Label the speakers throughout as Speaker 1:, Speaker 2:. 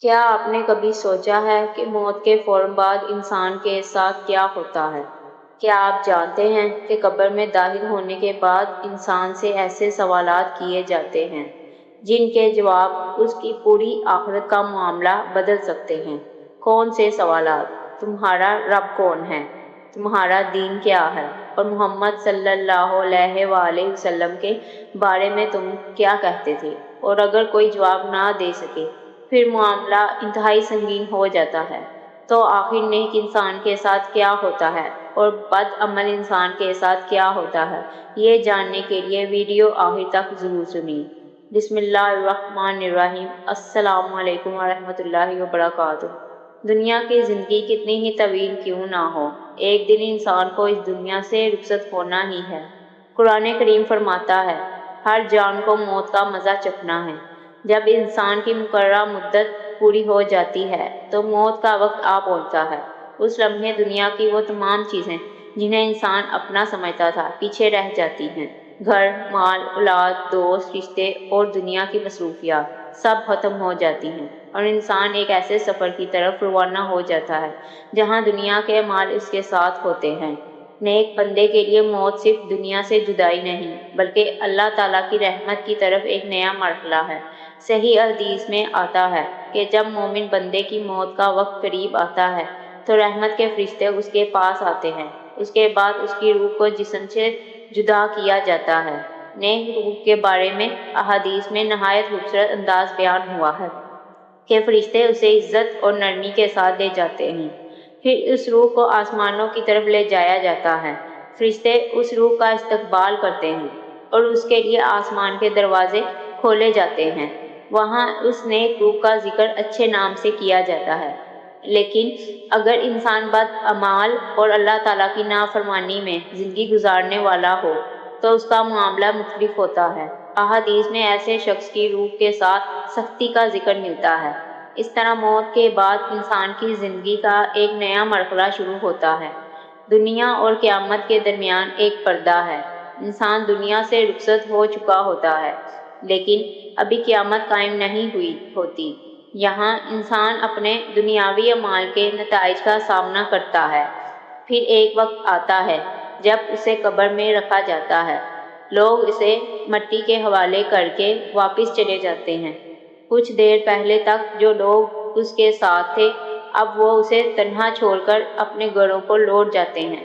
Speaker 1: کیا آپ نے کبھی سوچا ہے کہ موت کے فوراً بعد انسان کے ساتھ کیا ہوتا ہے؟ کیا آپ جانتے ہیں کہ قبر میں داخل ہونے کے بعد انسان سے ایسے سوالات کیے جاتے ہیں جن کے جواب اس کی پوری آخرت کا معاملہ بدل سکتے ہیں؟ کون سے سوالات؟ تمہارا رب کون ہے؟ تمہارا دین کیا ہے؟ اور محمد صلی اللہ علیہ وآلہ وسلم کے بارے میں تم کیا کہتے تھے؟ اور اگر کوئی جواب نہ دے سکے پھر معاملہ انتہائی سنگین ہو جاتا ہے۔ تو آخر نیک انسان کے ساتھ کیا ہوتا ہے اور بد عمل انسان کے ساتھ کیا ہوتا ہے، یہ جاننے کے لیے ویڈیو آخر تک ضرور سنیں۔ بسم اللہ الرحمن الرحیم۔ السلام علیکم ورحمۃ اللہ وبرکاتہ۔ دنیا کی زندگی کتنی ہی طویل کیوں نہ ہو، ایک دن انسان کو اس دنیا سے رخصت ہونا ہی ہے۔ قرآن کریم فرماتا ہے، ہر جان کو موت کا مزہ چکھنا ہے۔ جب انسان کی مقررہ مدت پوری ہو جاتی ہے تو موت کا وقت آ پہنچتا ہے۔ اس لمحے دنیا کی وہ تمام چیزیں جنہیں انسان اپنا سمجھتا تھا پیچھے رہ جاتی ہیں۔ گھر، مال، اولاد، دوست، رشتے اور دنیا کی مصروفیات سب ختم ہو جاتی ہیں اور انسان ایک ایسے سفر کی طرف روانہ ہو جاتا ہے جہاں دنیا کے مال اس کے ساتھ ہوتے ہیں۔ نیک بندے کے لیے موت صرف دنیا سے جدائی نہیں بلکہ اللہ تعالیٰ کی رحمت کی طرف ایک نیا مرحلہ ہے۔ صحیح حدیث میں آتا ہے کہ جب مومن بندے کی موت کا وقت قریب آتا ہے تو رحمت کے فرشتے اس کے پاس آتے ہیں۔ اس کے بعد اس کی روح کو جسم سے جدا کیا جاتا ہے۔ نیک روح کے بارے میں احادیث میں نہایت خوبصورت انداز بیان ہوا ہے کہ فرشتے اسے عزت اور نرمی کے ساتھ لے جاتے ہیں۔ پھر اس روح کو آسمانوں کی طرف لے جایا جاتا ہے۔ فرشتے اس روح کا استقبال کرتے ہیں اور اس کے لیے آسمان کے دروازے کھولے جاتے ہیں۔ وہاں اس نیک روح کا ذکر اچھے نام سے کیا جاتا ہے۔ لیکن اگر انسان بد اعمال اور اللہ تعالیٰ کی نافرمانی میں زندگی گزارنے والا ہو تو اس کا معاملہ مختلف ہوتا ہے۔ احادیث میں ایسے شخص کی روح کے ساتھ سختی کا ذکر ملتا ہے۔ اس طرح موت کے بعد انسان کی زندگی کا ایک نیا مرحلہ شروع ہوتا ہے۔ دنیا اور قیامت کے درمیان ایک پردہ ہے۔ انسان دنیا سے رخصت ہو چکا ہوتا ہے لیکن ابھی قیامت قائم نہیں ہوئی ہوتی۔ یہاں انسان اپنے دنیاوی اعمال کے نتائج کا سامنا کرتا ہے۔ پھر ایک وقت آتا ہے جب اسے قبر میں رکھا جاتا ہے۔ لوگ اسے مٹی کے حوالے کر کے واپس چلے جاتے ہیں۔ کچھ دیر پہلے تک جو لوگ اس کے ساتھ تھے اب وہ اسے تنہا چھوڑ کر اپنے گھروں کو لوٹ جاتے ہیں۔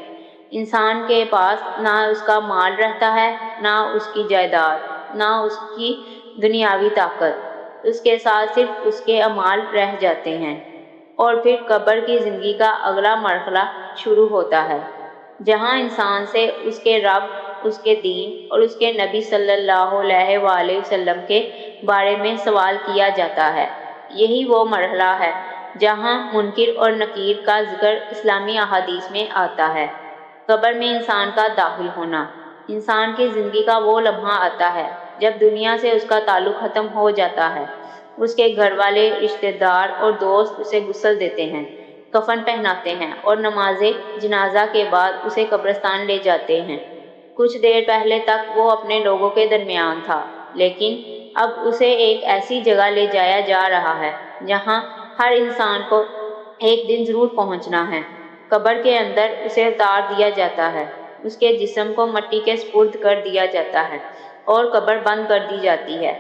Speaker 1: انسان کے پاس نہ اس کا مال رہتا ہے، نہ اس کی جائیداد، نہ اس کی دنیاوی طاقت، اس کے ساتھ صرف اس کے اعمال رہ جاتے ہیں۔ اور پھر قبر کی زندگی کا اگلا مرحلہ شروع ہوتا ہے جہاں انسان سے اس کے رب، اس کے دین اور اس کے نبی صلی اللہ علیہ وآلہ وسلم کے بارے میں سوال کیا جاتا ہے۔ یہی وہ مرحلہ ہے جہاں منکر اور نکیر کا ذکر اسلامی احادیث میں آتا ہے۔ قبر میں انسان کا داخل ہونا۔ انسان کی زندگی کا وہ لمحہ آتا ہے جب دنیا سے اس کا تعلق ختم ہو جاتا ہے۔ اس کے گھر والے، رشتہ دار اور دوست اسے غسل دیتے ہیں، کفن پہناتے ہیں اور نماز جنازہ کے بعد اسے قبرستان لے جاتے ہیں۔ کچھ دیر پہلے تک وہ اپنے لوگوں کے درمیان تھا لیکن اب اسے ایک ایسی جگہ لے جایا جا رہا ہے جہاں ہر انسان کو ایک دن ضرور پہنچنا ہے۔ قبر کے اندر اسے اتار دیا جاتا ہے، اس کے جسم کو مٹی کے سپرد کر دیا جاتا ہے اور قبر بند کر دی جاتی ہے۔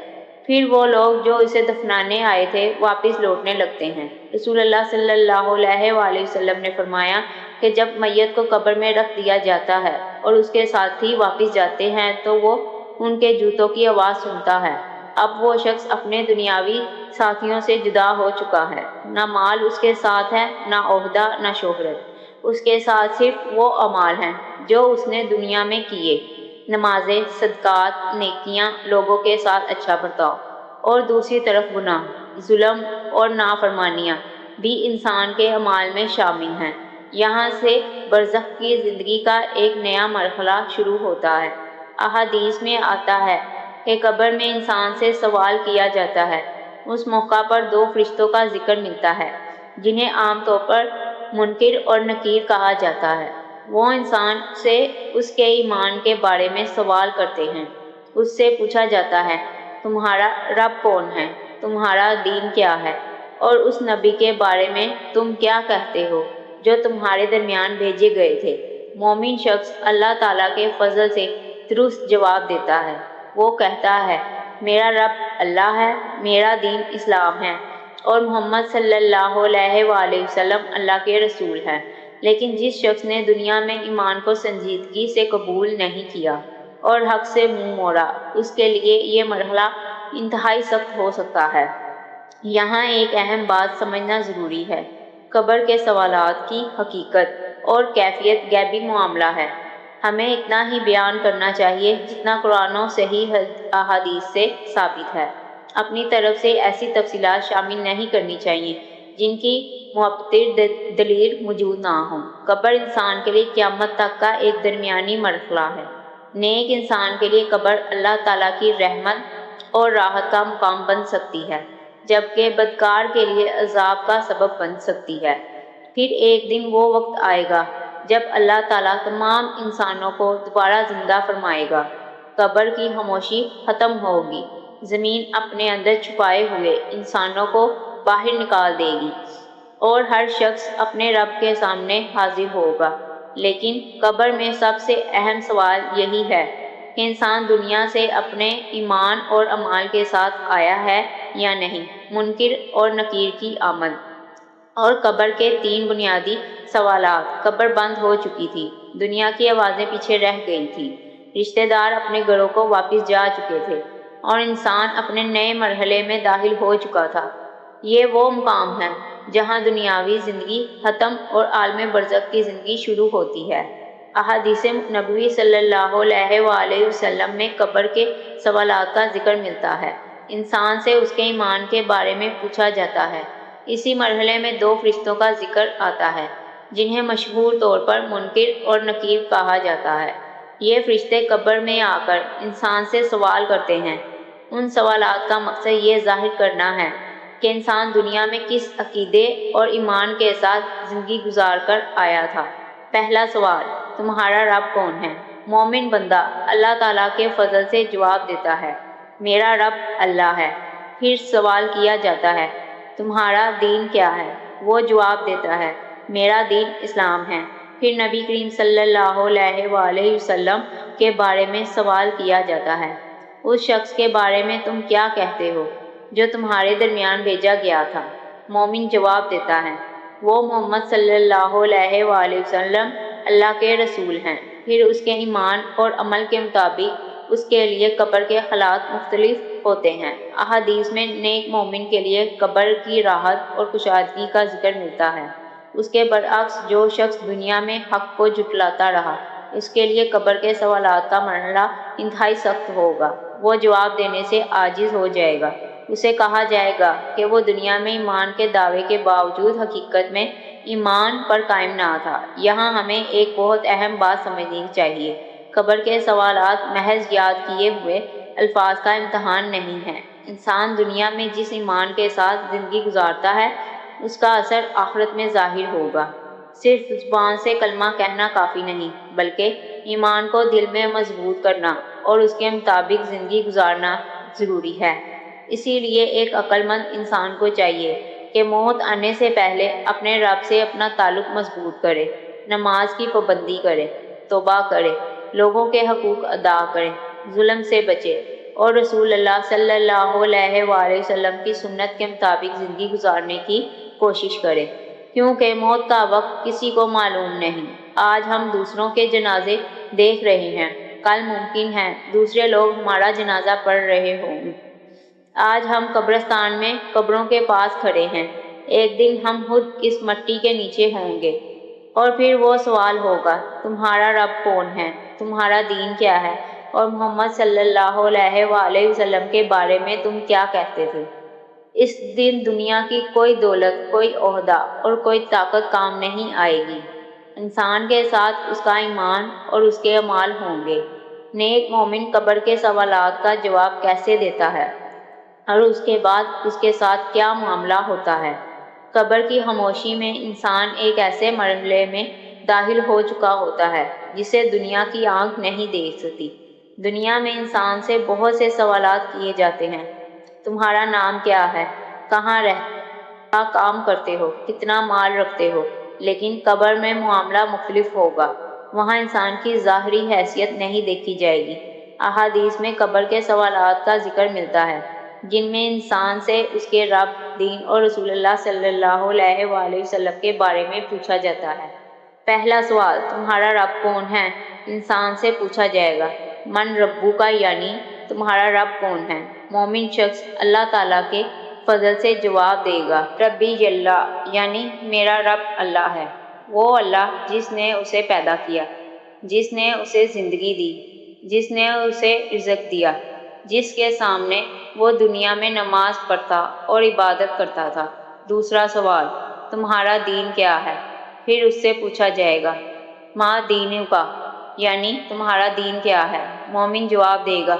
Speaker 1: پھر وہ لوگ جو اسے دفنانے آئے تھے واپس لوٹنے لگتے ہیں۔ رسول اللہ صلی اللہ علیہ وآلہ وسلم نے فرمایا کہ جب میت کو قبر میں رکھ دیا جاتا ہے اور اس کے ساتھی واپس جاتے ہیں تو وہ ان کے جوتوں کی آواز سنتا ہے۔ اب وہ شخص اپنے دنیاوی ساتھیوں سے جدا ہو چکا ہے۔ نہ مال اس کے ساتھ ہے، نہ عہدہ، نہ شہرت۔ اس کے ساتھ صرف وہ اعمال ہیں جو اس نے دنیا میں کیے، نمازیں، صدقات، نیکیاں، لوگوں کے ساتھ اچھا برتاؤ۔ اور دوسری طرف گناہ، ظلم اور نافرمانیاں بھی انسان کے اعمال میں شامل ہیں۔ یہاں سے برزخ کی زندگی کا ایک نیا مرحلہ شروع ہوتا ہے۔ احادیث میں آتا ہے کہ قبر میں انسان سے سوال کیا جاتا ہے۔ اس موقع پر دو فرشتوں کا ذکر ملتا ہے جنہیں عام طور پر منکر اور نکیر کہا جاتا ہے۔ وہ انسان سے اس کے ایمان کے بارے میں سوال کرتے ہیں۔ اس سے پوچھا جاتا ہے، تمہارا رب کون ہے؟ تمہارا دین کیا ہے؟ اور اس نبی کے بارے میں تم کیا کہتے ہو جو تمہارے درمیان بھیجے گئے تھے؟ مومن شخص اللہ تعالیٰ کے فضل سے درست جواب دیتا ہے۔ وہ کہتا ہے، میرا رب اللہ ہے، میرا دین اسلام ہے، اور محمد صلی اللہ علیہ وآلہ وسلم اللہ کے رسول ہیں۔ لیکن جس شخص نے دنیا میں ایمان کو سنجیدگی سے قبول نہیں کیا اور حق سے منہ موڑا، اس کے لیے یہ مرحلہ انتہائی سخت ہو سکتا ہے۔ یہاں ایک اہم بات سمجھنا ضروری ہے۔ قبر کے سوالات کی حقیقت اور کیفیت غیبی معاملہ ہے۔ ہمیں اتنا ہی بیان کرنا چاہیے جتنا قرآن و صحیح احادیث سے ثابت ہے۔ اپنی طرف سے ایسی تفصیلات شامل نہیں کرنی چاہیے جن کی معتبر دلیل موجود نہ ہو۔ قبر انسان کے لیے قیامت تک کا ایک درمیانی مرحلہ ہے۔ نیک انسان کے لیے قبر اللہ تعالیٰ کی رحمت اور راحت کا مقام بن سکتی ہے، جبکہ بدکار کے لیے عذاب کا سبب بن سکتی ہے۔ پھر ایک دن وہ وقت آئے گا جب اللہ تعالیٰ تمام انسانوں کو دوبارہ زندہ فرمائے گا۔ قبر کی خاموشی ختم ہوگی، زمین اپنے اندر چھپائے ہوئے انسانوں کو باہر نکال دے گی اور ہر شخص اپنے رب کے سامنے حاضر ہوگا۔ لیکن قبر میں سب سے اہم سوال یہی ہے کہ انسان دنیا سے اپنے ایمان اور اعمال کے ساتھ آیا ہے یا نہیں۔ منکر اور نکیر کی آمد اور قبر کے 3 بنیادی سوالات۔ قبر بند ہو چکی تھی، دنیا کی آوازیں پیچھے رہ گئی تھی، رشتہ دار اپنے گھروں کو واپس جا چکے تھے، اور انسان اپنے نئے مرحلے میں داخل ہو چکا تھا۔ یہ وہ مقام ہے جہاں دنیاوی زندگی ختم اور عالم برزخ کی زندگی شروع ہوتی ہے۔ احادیث نبوی صلی اللہ علیہ وآلہ وسلم میں قبر کے سوالات کا ذکر ملتا ہے۔ انسان سے اس کے ایمان کے بارے میں پوچھا جاتا ہے۔ اسی مرحلے میں 2 فرشتوں کا ذکر آتا ہے جنہیں مشہور طور پر منکر اور نکیر کہا جاتا ہے۔ یہ فرشتے قبر میں آ کر انسان سے سوال کرتے ہیں۔ ان سوالات کا مقصد یہ ظاہر کرنا ہے کہ انسان دنیا میں کس عقیدے اور ایمان کے ساتھ زندگی گزار کر آیا تھا۔ پہلا سوال، تمہارا رب کون ہے؟ مومن بندہ اللہ تعالیٰ کے فضل سے جواب دیتا ہے، میرا رب اللہ ہے۔ پھر سوال کیا جاتا ہے، تمہارا دین کیا ہے؟ وہ جواب دیتا ہے، میرا دین اسلام ہے۔ پھر نبی کریم صلی اللہ علیہ وآلہ وسلم کے بارے میں سوال کیا جاتا ہے، اس شخص کے بارے میں تم کیا کہتے ہو جو تمہارے درمیان بھیجا گیا تھا؟ مومن جواب دیتا ہے، وہ محمد صلی اللہ علیہ وآلہ وسلم اللہ کے رسول ہیں۔ پھر اس کے ایمان اور عمل کے مطابق اس کے لیے قبر کے حالات مختلف ہوتے ہیں۔ احادیث میں نیک مومن کے لیے قبر کی راحت اور کشادگی کا ذکر ملتا ہے۔ اس کے برعکس جو شخص دنیا میں حق کو جھٹلاتا رہا، اس کے لیے قبر کے سوالات کا مرحلہ انتہائی سخت ہوگا۔ وہ جواب دینے سے عاجز ہو جائے گا۔ اسے کہا جائے گا کہ وہ دنیا میں ایمان کے دعوے کے باوجود حقیقت میں ایمان پر قائم نہ تھا۔ یہاں ہمیں ایک بہت اہم بات سمجھنی چاہیے۔ قبر کے سوالات محض یاد کیے ہوئے الفاظ کا امتحان نہیں ہے۔ انسان دنیا میں جس ایمان کے ساتھ زندگی گزارتا ہے، اس کا اثر آخرت میں ظاہر ہوگا۔ صرف زبان سے کلمہ کہنا کافی نہیں، بلکہ ایمان کو دل میں مضبوط کرنا اور اس کے مطابق زندگی گزارنا ضروری ہے۔ اسی لیے ایک عقل مند انسان کو چاہیے کہ موت آنے سے پہلے اپنے رب سے اپنا تعلق مضبوط کرے، نماز کی پابندی کرے، توبہ کرے، لوگوں کے حقوق ادا کرے، ظلم سے بچے، اور رسول اللہ صلی اللہ علیہ وآلہ وسلم کی سنت کے مطابق زندگی گزارنے کی کوشش کرے، کیونکہ موت کا وقت کسی کو معلوم نہیں۔ آج ہم دوسروں کے جنازے دیکھ رہے ہیں، کل ممکن ہے دوسرے لوگ ہمارا جنازہ پڑھ رہے ہوں۔ آج ہم قبرستان میں قبروں کے پاس کھڑے ہیں، ایک دن ہم خود اس مٹی کے نیچے ہوں گے، اور پھر وہ سوال ہوگا، تمہارا رب کون ہے؟ تمہارا دین کیا ہے؟ اور محمد صلی اللہ علیہ وآلہ وسلم کے بارے میں تم کیا کہتے تھے؟ اس دن دنیا کی کوئی دولت، کوئی عہدہ اور کوئی طاقت کام نہیں آئے گی۔ انسان کے ساتھ اس کا ایمان اور اس کے اعمال ہوں گے۔ نیک مومن قبر کے سوالات کا جواب کیسے دیتا ہے اور اس کے بعد اس کے ساتھ کیا معاملہ ہوتا ہے؟ قبر کی خاموشی میں انسان ایک ایسے مرحلے میں داخل ہو چکا ہوتا ہے جسے دنیا کی آنکھ نہیں دیکھ سکتی۔ دنیا میں انسان سے بہت سے سوالات کیے جاتے ہیں، تمہارا نام کیا ہے؟ کہاں کیا کام کرتے ہو، کتنا مال رکھتے ہو، لیکن قبر میں معاملہ مختلف ہوگا۔ وہاں انسان کی ظاہری حیثیت نہیں دیکھی جائے گی۔ احادیث میں قبر کے سوالات کا ذکر ملتا ہے، جن میں انسان سے اس کے رب، دین اور رسول اللہ صلی اللہ علیہ وآلہ وسلم کے بارے میں پوچھا جاتا ہے۔ پہلا سوال، تمہارا رب کون ہے؟ انسان سے پوچھا جائے گا، من ربو کا، یعنی تمہارا رب کون ہے؟ مومن شخص اللہ تعالیٰ کے فضل سے جواب دے گا، ربی اللہ، یعنی میرا رب اللہ ہے، وہ اللہ جس نے اسے پیدا کیا، جس نے اسے زندگی دی، جس نے اسے رزق دیا، جس کے سامنے وہ دنیا میں نماز پڑھتا اور عبادت کرتا تھا۔ دوسرا سوال، تمہارا دین کیا ہے؟ پھر اس سے پوچھا جائے گا، ما دین کا، یعنی تمہارا دین کیا ہے؟ مومن جواب دے گا،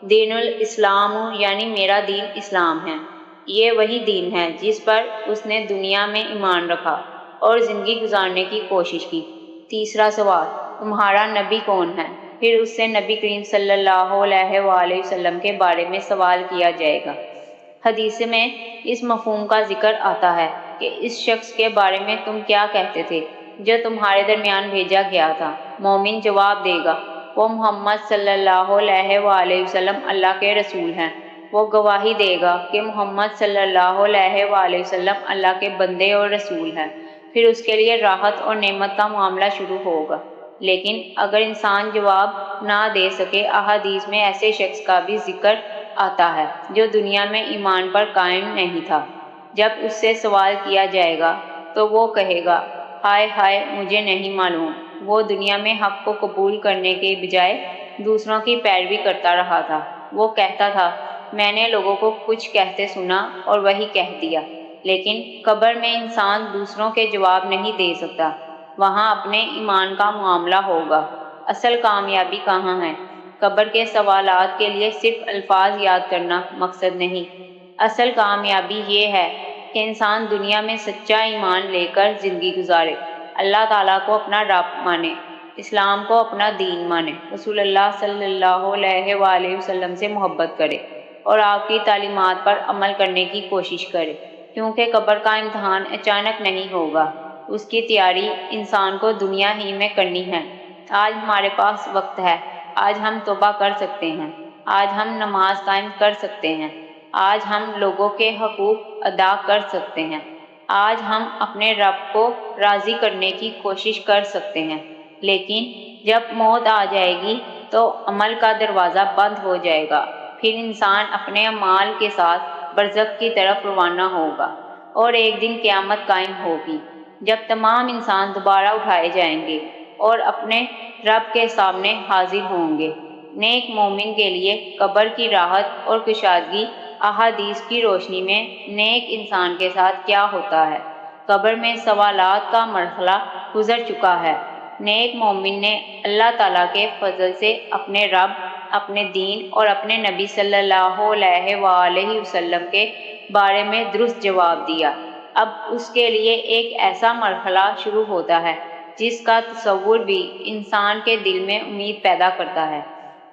Speaker 1: دین الاسلام، یعنی میرا دین اسلام ہے۔ یہ وہی دین ہے جس پر اس نے دنیا میں ایمان رکھا اور زندگی گزارنے کی کوشش کی۔ تیسرا سوال، تمہارا نبی کون ہے؟ پھر اس سے نبی کریم صلی اللہ علیہ وآلہ وسلم کے بارے میں سوال کیا جائے گا۔ حدیث میں اس مفہوم کا ذکر آتا ہے کہ اس شخص کے بارے میں تم کیا کہتے تھے جو تمہارے درمیان بھیجا گیا تھا؟ مومن جواب دے گا، وہ محمد صلی اللہ علیہ وآلہ وسلم اللہ کے رسول ہیں۔ وہ گواہی دے گا کہ محمد صلی اللہ علیہ وآلہ وسلم اللہ کے بندے اور رسول ہیں۔ پھر اس کے لیے راحت اور نعمت کا معاملہ شروع ہوگا۔ لیکن اگر انسان جواب نہ دے سکے، احادیث میں ایسے شخص کا بھی ذکر آتا ہے جو دنیا میں ایمان پر قائم نہیں تھا۔ جب اس سے سوال کیا جائے گا تو وہ کہے گا، ہائے ہائے، مجھے نہیں معلوم۔ وہ دنیا میں حق کو قبول کرنے کے بجائے دوسروں کی پیروی کرتا رہا تھا۔ وہ کہتا تھا، میں نے لوگوں کو کچھ کہتے سنا اور وہی کہہ دیا۔ لیکن قبر میں انسان دوسروں کے جواب نہیں دے سکتا، وہاں اپنے ایمان کا معاملہ ہوگا۔ اصل کامیابی کہاں ہے؟ قبر کے سوالات کے لیے صرف الفاظ یاد کرنا مقصد نہیں۔ اصل کامیابی یہ ہے کہ انسان دنیا میں سچا ایمان لے کر زندگی گزارے، اللہ تعالیٰ کو اپنا رب مانے، اسلام کو اپنا دین مانے، رسول اللہ صلی اللہ علیہ وآلہ وسلم سے محبت کرے اور آپ کی تعلیمات پر عمل کرنے کی کوشش کرے، کیونکہ قبر کا امتحان اچانک نہیں ہوگا، اس کی تیاری انسان کو دنیا ہی میں کرنی ہے۔ آج ہمارے پاس وقت ہے، آج ہم توبہ کر سکتے ہیں، آج ہم نماز قائم کر سکتے ہیں، آج ہم لوگوں کے حقوق ادا کر سکتے ہیں، آج ہم اپنے رب کو راضی کرنے کی کوشش کر سکتے ہیں۔ لیکن جب موت آ جائے گی تو عمل کا دروازہ بند ہو جائے گا، پھر انسان اپنے اعمال کے ساتھ برزخ کی طرف روانہ ہوگا اور ایک دن قیامت قائم ہوگی، جب تمام انسان دوبارہ اٹھائے جائیں گے اور اپنے رب کے سامنے حاضر ہوں گے۔ نیک مومن کے لیے قبر کی راحت اور کشادگی احادیث کی روشنی میں نیک انسان کے ساتھ کیا ہوتا ہے۔ قبر میں سوالات کا مرحلہ گزر چکا ہے۔ نیک مومن نے اللہ تعالیٰ کے فضل سے اپنے رب، اپنے دین اور اپنے نبی صلی اللہ علیہ وآلہ وسلم کے بارے میں درست جواب دیا۔ اب اس کے لیے ایک ایسا مرحلہ شروع ہوتا ہے جس کا تصور بھی انسان کے دل میں امید پیدا کرتا ہے۔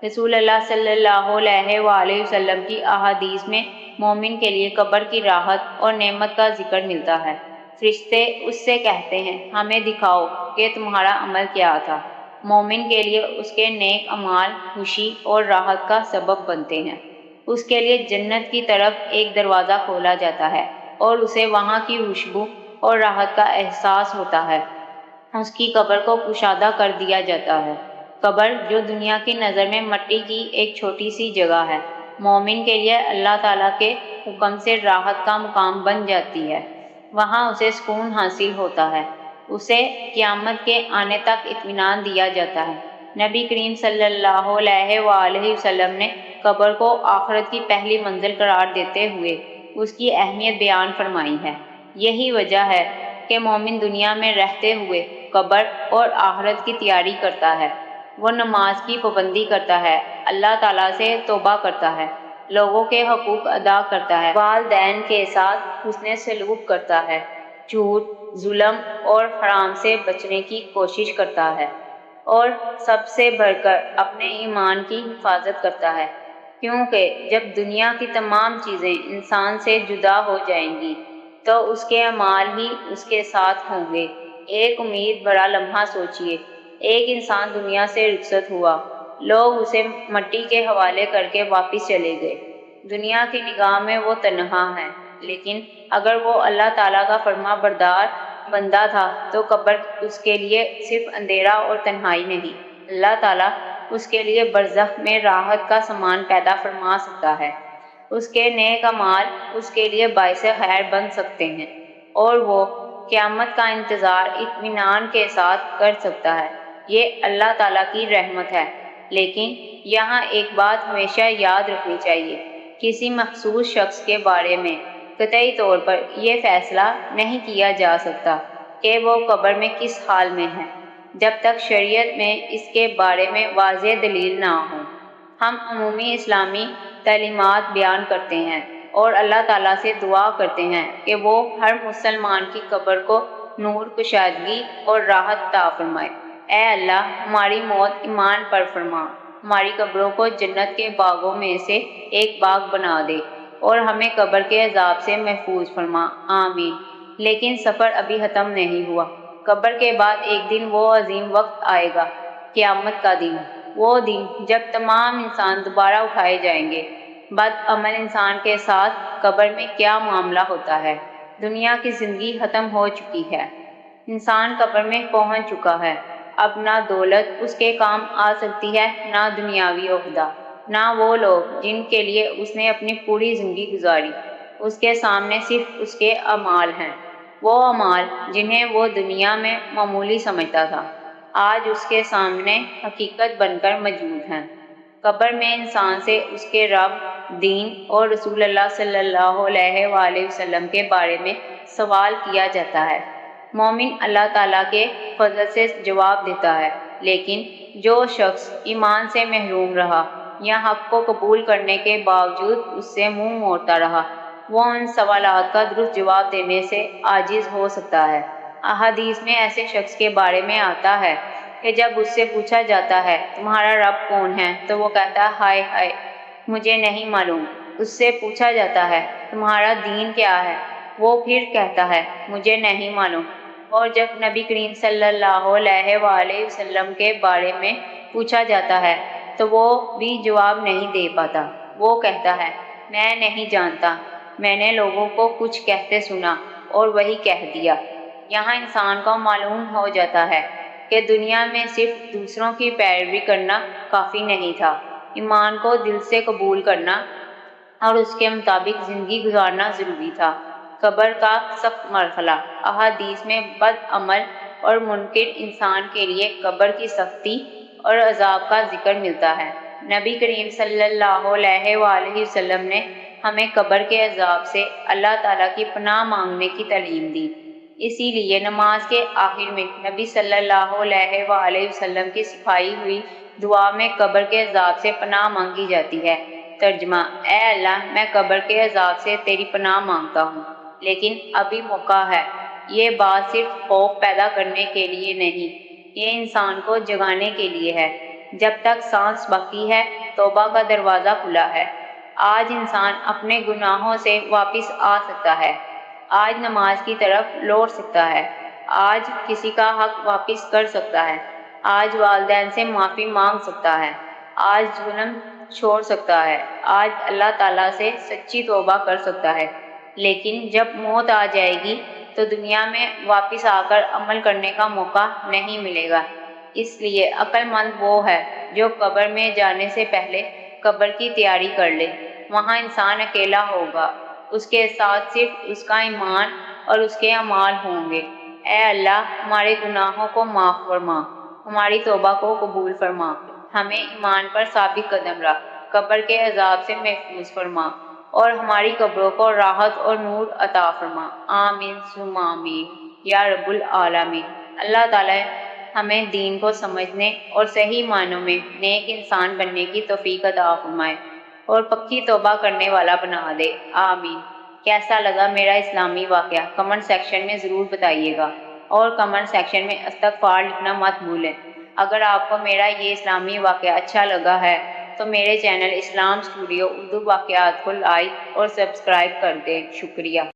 Speaker 1: رسول اللہ صلی اللہ علیہ وآلہ وسلم کی احادیث میں مومن کے لیے قبر کی راحت اور نعمت کا ذکر ملتا ہے۔ فرشتے اس سے کہتے ہیں، ہمیں دکھاؤ کہ تمہارا عمل کیا تھا۔ مومن کے لیے اس کے نیک اعمال خوشی اور راحت کا سبب بنتے ہیں۔ اس کے لیے جنت کی طرف ایک دروازہ کھولا جاتا ہے اور اسے وہاں کی خوشبو اور راحت کا احساس ہوتا ہے۔ اس کی قبر کو کشادہ کر دیا جاتا ہے۔ قبر جو دنیا کی نظر میں مٹی کی ایک چھوٹی سی جگہ ہے، مومن کے لیے اللہ تعالیٰ کے حکم سے راحت کا مقام بن جاتی ہے۔ وہاں اسے سکون حاصل ہوتا ہے، اسے قیامت کے آنے تک اطمینان دیا جاتا ہے۔ نبی کریم صلی اللہ علیہ وآلہ وسلم نے قبر کو آخرت کی پہلی منزل قرار دیتے ہوئے اس کی اہمیت بیان فرمائی ہے۔ یہی وجہ ہے کہ مومن دنیا میں رہتے ہوئے قبر اور آخرت کی تیاری کرتا ہے۔ وہ نماز کی پابندی کرتا ہے، اللہ تعالیٰ سے توبہ کرتا ہے، لوگوں کے حقوق ادا کرتا ہے، والدین کے ساتھ حسن سلوک کرتا ہے، جھوٹ، ظلم اور حرام سے بچنے کی کوشش کرتا ہے، اور سب سے بڑھ کر اپنے ایمان کی حفاظت کرتا ہے، کیونکہ جب دنیا کی تمام چیزیں انسان سے جدا ہو جائیں گی تو اس کے اعمال ہی اس کے ساتھ ہوں گے۔ ایک امید بھرا لمحہ سوچیے، ایک انسان دنیا سے رخصت ہوا، لوگ اسے مٹی کے حوالے کر کے واپس چلے گئے۔ دنیا کی نگاہ میں وہ تنہا ہے، لیکن اگر وہ اللہ تعالیٰ کا فرما بردار بندہ تھا تو قبر اس کے لیے صرف اندھیرا اور تنہائی نہیں، اللہ تعالیٰ اس کے لیے برزخ میں راحت کا سامان پیدا فرما سکتا ہے۔ اس کے نیک اعمال اس کے لیے باعث خیر بن سکتے ہیں اور وہ قیامت کا انتظار اطمینان کے ساتھ کر سکتا ہے۔ یہ اللہ تعالیٰ کی رحمت ہے۔ لیکن یہاں ایک بات ہمیشہ یاد رکھنی چاہیے، کسی مخصوص شخص کے بارے میں قطعی طور پر یہ فیصلہ نہیں کیا جا سکتا کہ وہ قبر میں کس حال میں ہے، جب تک شریعت میں اس کے بارے میں واضح دلیل نہ ہو۔ ہم عمومی اسلامی تعلیمات بیان کرتے ہیں اور اللہ تعالیٰ سے دعا کرتے ہیں کہ وہ ہر مسلمان کی قبر کو نور، کشادگی اور راحت عطا فرمائے۔ اے اللہ، ہماری موت ایمان پر فرما، ہماری قبروں کو جنت کے باغوں میں سے ایک باغ بنا دے اور ہمیں قبر کے عذاب سے محفوظ فرما، آمین۔ لیکن سفر ابھی ختم نہیں ہوا۔ قبر کے بعد ایک دن وہ عظیم وقت آئے گا، قیامت کا دن، وہ دن جب تمام انسان دوبارہ اٹھائے جائیں گے۔ بدعمل انسان کے ساتھ قبر میں کیا معاملہ ہوتا ہے؟ دنیا کی زندگی ختم ہو چکی ہے، انسان قبر میں پہنچ چکا ہے۔ اب نہ دولت اس کے کام آ سکتی ہے، نہ دنیاوی عہدہ، نہ وہ لوگ جن کے لیے اس نے اپنی پوری زندگی گزاری۔ اس کے سامنے صرف اس کے اعمال ہیں، وہ اعمال جنہیں وہ دنیا میں معمولی سمجھتا تھا، آج اس کے سامنے حقیقت بن کر موجود ہیں۔ قبر میں انسان سے اس کے رب، دین اور رسول اللہ صلی اللہ علیہ وآلہ وسلم کے بارے میں سوال کیا جاتا ہے۔ مومن اللہ تعالیٰ کے فضل سے جواب دیتا ہے، لیکن جو شخص ایمان سے محروم رہا یا حق کو قبول کرنے کے باوجود اس سے منہ موڑتا رہا، وہ ان سوالات کا درست جواب دینے سے عاجز ہو سکتا ہے۔ احادیث میں ایسے شخص کے بارے میں آتا ہے کہ جب اس سے پوچھا جاتا ہے تمہارا رب کون ہے تو وہ کہتا ہے ہائے ہائے مجھے نہیں معلوم۔ اس سے پوچھا جاتا ہے تمہارا دین کیا ہے، وہ پھر کہتا ہے مجھے نہیں معلوم۔ اور جب نبی کریم صلی اللہ علیہ وآلہ وسلم کے بارے میں پوچھا جاتا ہے تو وہ بھی جواب نہیں دے پاتا، وہ کہتا ہے میں نہیں جانتا، میں نے لوگوں کو کچھ کہتے سنا اور وہی کہہ دیا۔ یہاں انسان کو معلوم ہو جاتا ہے کہ دنیا میں صرف دوسروں کی پیروی کرنا کافی نہیں تھا، ایمان کو دل سے قبول کرنا اور اس کے مطابق زندگی گزارنا ضروری تھا۔ قبر کا سخت مرحلہ۔ احادیث میں بدعمل اور منکر انسان کے لیے قبر کی سختی اور عذاب کا ذکر ملتا ہے۔ نبی کریم صلی اللہ علیہ وآلہ وسلم نے ہمیں قبر کے عذاب سے اللہ تعالیٰ کی پناہ مانگنے کی تعلیم دی۔ اسی لیے نماز کے آخر میں نبی صلی اللہ علیہ وآلہ وسلم کی سکھائی ہوئی دعا میں قبر کے عذاب سے پناہ مانگی جاتی ہے۔ ترجمہ: اے اللہ، میں قبر کے عذاب سے تیری پناہ مانگتا ہوں، لیکن ابھی موقع ہے۔ یہ بات صرف خوف پیدا کرنے کے لیے نہیں، یہ انسان کو جگانے کے لیے ہے۔ جب تک سانس باقی ہے، توبہ کا دروازہ کھلا ہے۔ آج انسان اپنے گناہوں سے واپس آ سکتا ہے، آج نماز کی طرف لوٹ سکتا ہے، آج کسی کا حق واپس کر سکتا ہے، آج والدین سے معافی مانگ سکتا ہے، آج ظلم چھوڑ سکتا ہے، آج اللہ تعالیٰ سے سچی توبہ کر سکتا ہے۔ لیکن جب موت آ جائے گی تو دنیا میں واپس آ کر عمل کرنے کا موقع نہیں ملے گا۔ اس لیے عقل مند وہ ہے جو قبر میں جانے سے پہلے قبر کی تیاری کر لے۔ وہاں انسان اکیلا ہوگا، اس کے ساتھ صرف اس کا ایمان اور اس کے اعمال ہوں گے۔ اے اللہ، ہمارے گناہوں کو معاف فرما، ہماری توبہ کو قبول فرما، ہمیں ایمان پر ثابت قدم رکھ، قبر کے عذاب سے محفوظ فرما اور ہماری قبروں کو راحت اور نور عطا فرما، آمین ثم آمین یا رب العالمین۔ اللہ تعالیٰ ہمیں دین کو سمجھنے اور صحیح معنوں میں نیک انسان بننے کی توفیق عطا فرمائے اور پکی توبہ کرنے والا بنا دے، آمین۔ کیسا لگا میرا اسلامی واقعہ کمنٹ سیکشن میں ضرور بتائیے گا اور کمنٹ سیکشن میں استغفار لکھنا مت بھولیں۔ اگر آپ کو میرا یہ اسلامی واقعہ اچھا لگا ہے تو میرے چینل اسلام اسٹوڈیو اردو واقعات کو لائک اور سبسکرائب کر دیں۔ شکریہ۔